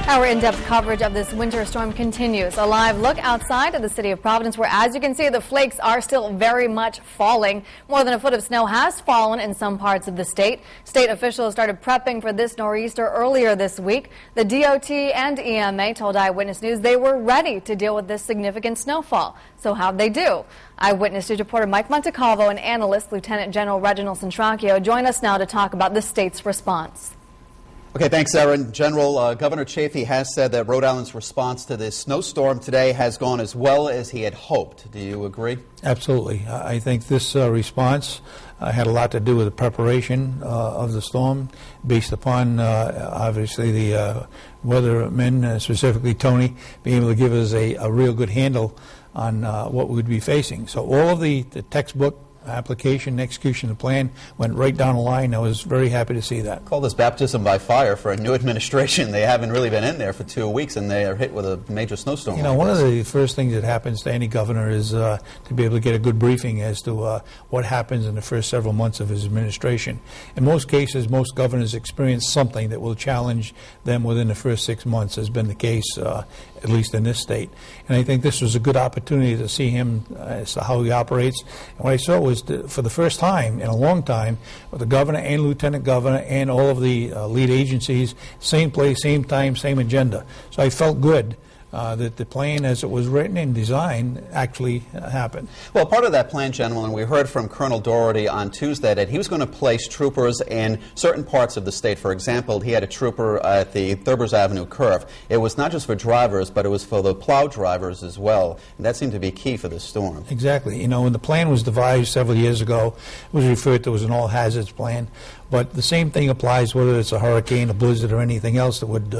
Our in-depth coverage of this winter storm continues. A live look outside of the city of Providence where, as you can see, the flakes are still very much falling. More than a foot of snow has fallen in some parts of the state. State officials started prepping for this nor'easter earlier this week. The DOT and EMA told Eyewitness News they were ready to deal with this significant snowfall. So how'd they do? Eyewitness News reporter Mike Montecalvo and analyst Lieutenant General Reginald Centracchio join us now to talk about the state's response. Okay, thanks, Erin. General, Governor Chafee has said that Rhode Island's response to this snowstorm today has gone as well as he had hoped. Do you agree? Absolutely. I think this response had a lot to do with the preparation of the storm based upon, obviously, the weathermen, specifically Tony, being able to give us a real good handle on what we would be facing. So all of the textbook application, execution of the plan went right down the line. I was very happy to see that. Call this baptism by fire for a new administration. They haven't really been in there for 2 weeks, and they are hit with a major snowstorm. You know, one of the first things that happens to any governor is to be able to get a good briefing as to what happens in the first several months of his administration. In most cases, most governors experience something that will challenge them within the first 6 months, has been the case, at least in this state. And I think this was a good opportunity to see him as to how he operates. And what I saw was, for the first time in a long time, with the governor and lieutenant governor and all of the lead agencies, same place, same time, same agenda. So I felt good that the plan as it was written and designed actually happened. Well, part of that plan, gentlemen, we heard from Colonel Doherty on Tuesday that he was going to place troopers in certain parts of the state. For example, he had a trooper at the Thurbers Avenue curve. It was not just for drivers, but it was for the plow drivers as well. And that seemed to be key for this storm. Exactly. You know, when the plan was devised several years ago, it was referred to as an all-hazards plan. But the same thing applies whether it's a hurricane, a blizzard, or anything else that would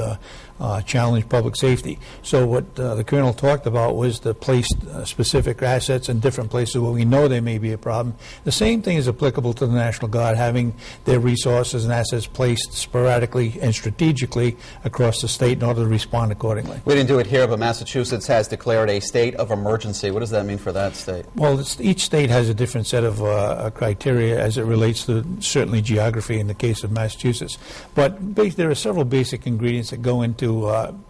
challenge public safety. So what the Colonel talked about was to place specific assets in different places where we know there may be a problem. The same thing is applicable to the National Guard, having their resources and assets placed sporadically and strategically across the state in order to respond accordingly. We didn't do it here, but Massachusetts has declared a state of emergency. What does that mean for that state? Well, each state has a different set of criteria as it relates to certainly geography in the case of Massachusetts. But there are several basic ingredients that go into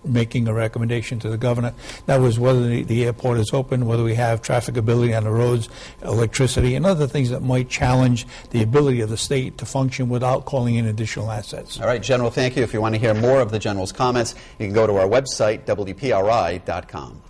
making a recommendation to the governor. That was whether the airport is open, whether we have trafficability on the roads, electricity, and other things that might challenge the ability of the state to function without calling in additional assets. All right, General, thank you. If you want to hear more of the General's comments, you can go to our website, WPRI.com.